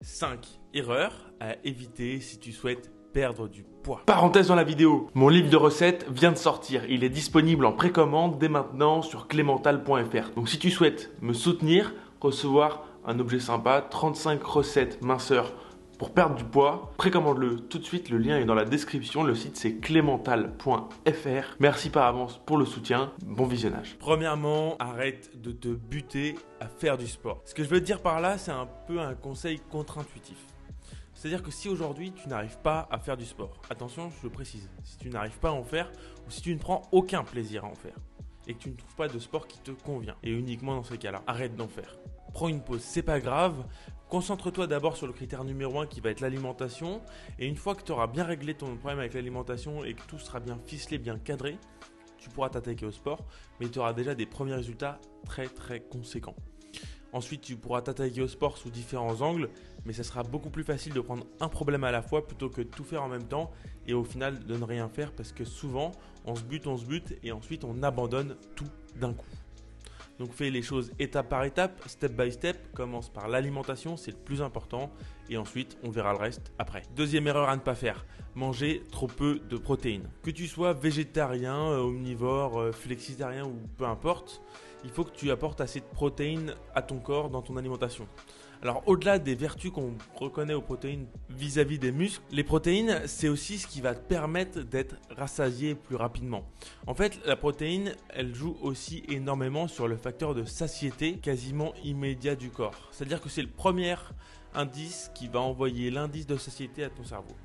5 erreurs à éviter si tu souhaites perdre du poids. Parenthèse dans la vidéo, mon livre de recettes vient de sortir. Il est disponible en précommande dès maintenant sur clémental.fr. Donc si tu souhaites me soutenir, recevoir un objet sympa, 35 recettes minceurs pour perdre du poids, précommande-le tout de suite, le lien est dans la description, le site c'est clémental.fr. Merci par avance pour le soutien, bon visionnage. Premièrement, arrête de te buter à faire du sport. Ce que je veux te dire par là, c'est un peu un conseil contre-intuitif. C'est-à-dire que si aujourd'hui tu n'arrives pas à faire du sport, attention, je le précise, si tu n'arrives pas à en faire ou si tu ne prends aucun plaisir à en faire et que tu ne trouves pas de sport qui te convient, et uniquement dans ces cas-là, arrête d'en faire. Prends une pause, c'est pas grave. Concentre-toi d'abord sur le critère numéro 1 qui va être l'alimentation. Et une fois que tu auras bien réglé ton problème avec l'alimentation et que tout sera bien ficelé, bien cadré, tu pourras t'attaquer au sport, mais tu auras déjà des premiers résultats très conséquents. Ensuite, tu pourras t'attaquer au sport sous différents angles, mais ça sera beaucoup plus facile de prendre un problème à la fois plutôt que de tout faire en même temps et au final de ne rien faire parce que souvent, on se bute et ensuite on abandonne tout d'un coup. Donc fais les choses étape par étape, step by step, commence par l'alimentation, c'est le plus important et ensuite on verra le reste après. Deuxième erreur à ne pas faire, manger trop peu de protéines. Que tu sois végétarien, omnivore, flexitarien ou peu importe, il faut que tu apportes assez de protéines à ton corps dans ton alimentation. Alors au-delà des vertus qu'on reconnaît aux protéines vis-à-vis des muscles, les protéines c'est aussi ce qui va te permettre d'être rassasié plus rapidement. En fait la protéine elle joue aussi énormément sur le facteur de satiété quasiment immédiat du corps. C'est-à-dire que c'est le premier indice qui va envoyer l'indice de satiété à ton cerveau.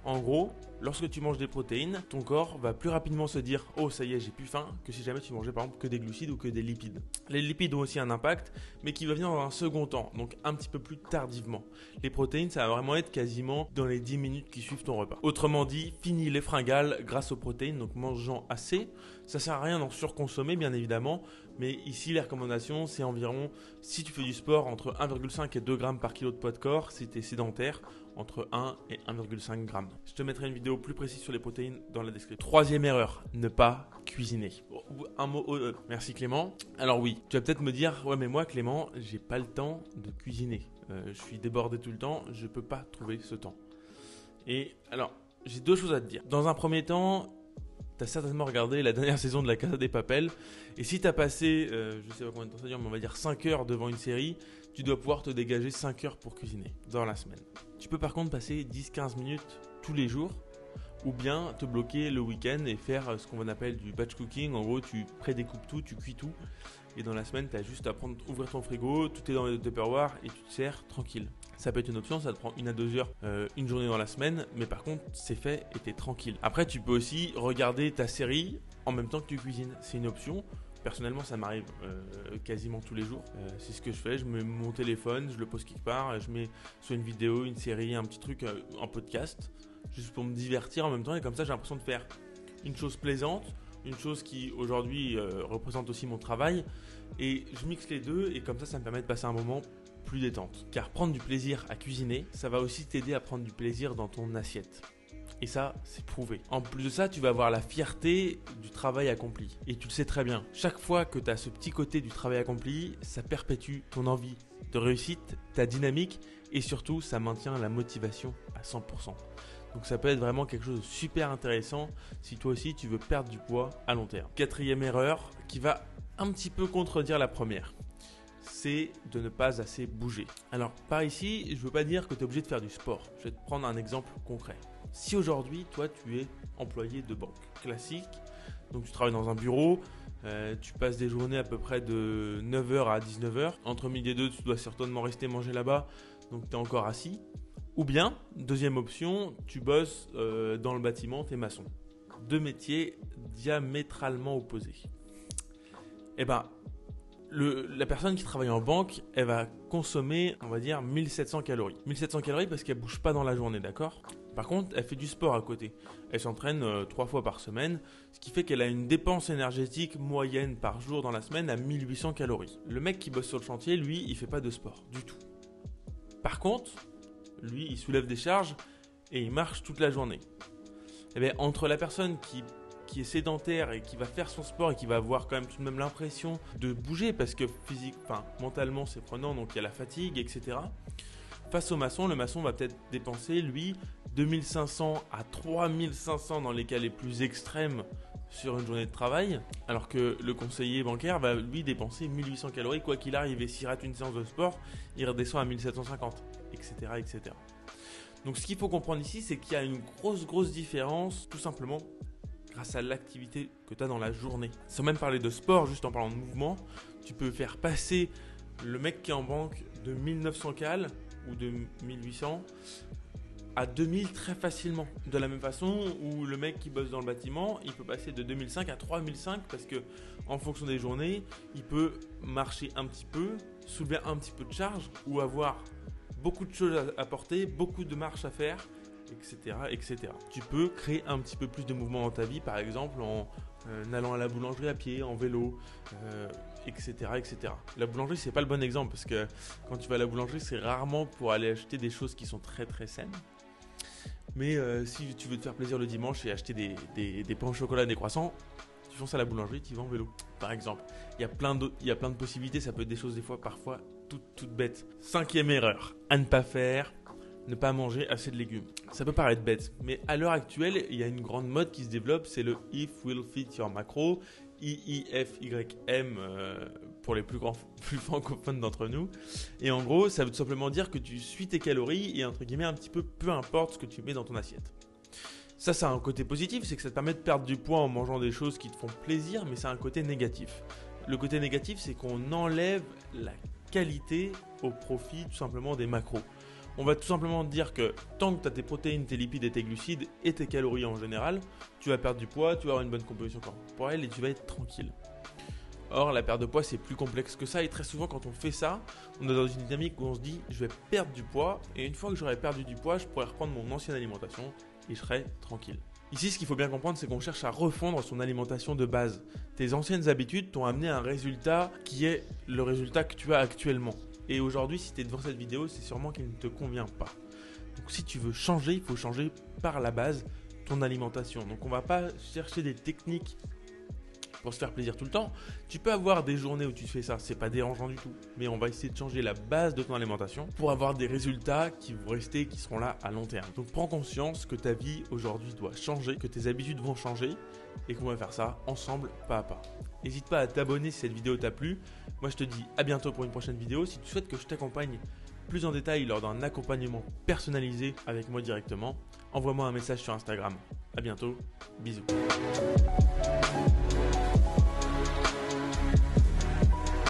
En gros, lorsque tu manges des protéines, ton corps va plus rapidement se dire « Oh, ça y est, j'ai plus faim » que si jamais tu mangeais par exemple que des glucides ou que des lipides. Les lipides ont aussi un impact, mais qui va venir dans un second temps, donc un petit peu plus tardivement. Les protéines, ça va vraiment être quasiment dans les 10 minutes qui suivent ton repas. Autrement dit, finis les fringales grâce aux protéines, donc mangeant assez. Ça sert à rien d'en surconsommer, bien évidemment, mais ici, les recommandations, c'est environ, si tu fais du sport, entre 1,5 et 2 grammes par kilo de poids de corps, si tu es sédentaire, entre 1 et 1,5 grammes. Je te mettrai une vidéo plus précise sur les protéines dans la description. Troisième erreur, ne pas cuisiner. Un mot, merci Clément. Alors oui, tu vas peut-être me dire, ouais mais moi Clément, j'ai pas le temps de cuisiner. Je suis débordé tout le temps, je peux pas trouver ce temps. Et alors, j'ai deux choses à te dire. Dans un premier temps, tu as certainement regardé la dernière saison de La Casa de Papel. Et si tu as passé, je sais pas combien de temps ça dure, mais on va dire 5 heures devant une série, tu dois pouvoir te dégager 5 heures pour cuisiner dans la semaine. Tu peux par contre passer 10-15 minutes tous les jours ou bien te bloquer le week-end et faire ce qu'on appelle du batch cooking. En gros, tu prédécoupes tout, tu cuis tout. Et dans la semaine, tu as juste à ouvrir ton frigo, tout est dans le Tupperware et tu te sers tranquille. Ça peut être une option, ça te prend 1 à 2 heures, une journée dans la semaine, mais par contre, c'est fait et tu es tranquille. Après, tu peux aussi regarder ta série en même temps que tu cuisines. C'est une option. Personnellement, ça m'arrive quasiment tous les jours. C'est ce que je fais. Je mets mon téléphone, je le pose quelque part, je mets soit une vidéo, une série, un petit truc, un podcast, juste pour me divertir en même temps. Et comme ça, j'ai l'impression de faire une chose plaisante, une chose qui aujourd'hui représente aussi mon travail. Et je mixe les deux et comme ça me permet de passer un moment plus détente. Car prendre du plaisir à cuisiner, ça va aussi t'aider à prendre du plaisir dans ton assiette. Et ça, c'est prouvé. En plus de ça, tu vas avoir la fierté du travail accompli. Et tu le sais très bien. Chaque fois que tu as ce petit côté du travail accompli, ça perpétue ton envie de réussite, ta dynamique et surtout, ça maintient la motivation à 100%. Donc ça peut être vraiment quelque chose de super intéressant si toi aussi tu veux perdre du poids à long terme. Quatrième erreur qui va un petit peu contredire la première, c'est de ne pas assez bouger. Alors par ici, je ne veux pas dire que tu es obligé de faire du sport. Je vais te prendre un exemple concret. Si aujourd'hui, toi, tu es employé de banque classique, donc tu travailles dans un bureau, tu passes des journées à peu près de 9h à 19h. Entre midi et 2, tu dois certainement rester manger là-bas, donc tu es encore assis. Ou bien, deuxième option, tu bosses dans le bâtiment, tu es maçon. Deux métiers diamétralement opposés. Eh bien, la personne qui travaille en banque, elle va consommer, on va dire, 1700 calories. 1700 calories parce qu'elle ne bouge pas dans la journée, d'accord ? Par contre, elle fait du sport à côté. Elle s'entraîne 3 fois par semaine, ce qui fait qu'elle a une dépense énergétique moyenne par jour dans la semaine à 1800 calories. Le mec qui bosse sur le chantier, lui, il ne fait pas de sport du tout. Par contre, lui, il soulève des charges et il marche toute la journée. Eh bien, entre la personne qui est sédentaire et qui va faire son sport et qui va avoir quand même tout de même l'impression de bouger parce que mentalement c'est prenant, donc il y a la fatigue, etc. Face au maçon, le maçon va peut-être dépenser, lui, 2500 à 3500 dans les cas les plus extrêmes sur une journée de travail, alors que le conseiller bancaire va lui dépenser 1800 calories quoi qu'il arrive, et s'il rate une séance de sport, il redescend à 1750, etc. etc. Donc ce qu'il faut comprendre ici, c'est qu'il y a une grosse différence, tout simplement grâce à l'activité que tu as dans la journée. Sans même parler de sport, juste en parlant de mouvement, tu peux faire passer le mec qui est en banque de 1900 cales ou de 1800 à 2000 très facilement. De la même façon où le mec qui bosse dans le bâtiment, il peut passer de 2005 à 3005 parce que en fonction des journées, il peut marcher un petit peu, soulever un petit peu de charge ou avoir beaucoup de choses à porter, beaucoup de marches à faire, etc., etc. Tu peux créer un petit peu plus de mouvement dans ta vie, par exemple en allant à la boulangerie à pied, en vélo, etc., etc. La boulangerie, c'est pas le bon exemple parce que quand tu vas à la boulangerie, c'est rarement pour aller acheter des choses qui sont très saines. Mais si tu veux te faire plaisir le dimanche et acheter des pains au chocolat, des croissants, tu fonces à la boulangerie, tu y vas en vélo, par exemple. Il y a plein de possibilités, ça peut être des choses des fois, parfois, toutes bêtes. 5e erreur, à ne pas faire, ne pas manger assez de légumes. Ça peut paraître bête, mais à l'heure actuelle, il y a une grande mode qui se développe, c'est le If Will Fit Your Macro, IIFYM pour les plus francophones d'entre nous. Et en gros, ça veut tout simplement dire que tu suis tes calories et entre guillemets un petit peu importe ce que tu mets dans ton assiette. Ça a un côté positif, c'est que ça te permet de perdre du poids en mangeant des choses qui te font plaisir, mais ça a un côté négatif. Le côté négatif, c'est qu'on enlève la qualité au profit tout simplement des macros. On va tout simplement dire que tant que tu as tes protéines, tes lipides et tes glucides et tes calories en général, tu vas perdre du poids, tu vas avoir une bonne composition corporelle et tu vas être tranquille. Or, la perte de poids, c'est plus complexe que ça et très souvent quand on fait ça, on est dans une dynamique où on se dit « je vais perdre du poids et une fois que j'aurai perdu du poids, je pourrai reprendre mon ancienne alimentation et je serai tranquille ». Ici, ce qu'il faut bien comprendre, c'est qu'on cherche à refondre son alimentation de base. Tes anciennes habitudes t'ont amené à un résultat qui est le résultat que tu as actuellement. Et aujourd'hui, si tu es devant cette vidéo, c'est sûrement qu'il ne te convient pas. Donc si tu veux changer, il faut changer par la base ton alimentation. Donc on ne va pas chercher des techniques pour se faire plaisir tout le temps. Tu peux avoir des journées où tu fais ça, c'est pas dérangeant du tout. Mais on va essayer de changer la base de ton alimentation pour avoir des résultats qui vont rester, qui seront là à long terme. Donc prends conscience que ta vie aujourd'hui doit changer, que tes habitudes vont changer et qu'on va faire ça ensemble, pas à pas. N'hésite pas à t'abonner si cette vidéo t'a plu. Moi je te dis à bientôt pour une prochaine vidéo. Si tu souhaites que je t'accompagne plus en détail lors d'un accompagnement personnalisé avec moi directement, envoie-moi un message sur Instagram. À bientôt, bisous.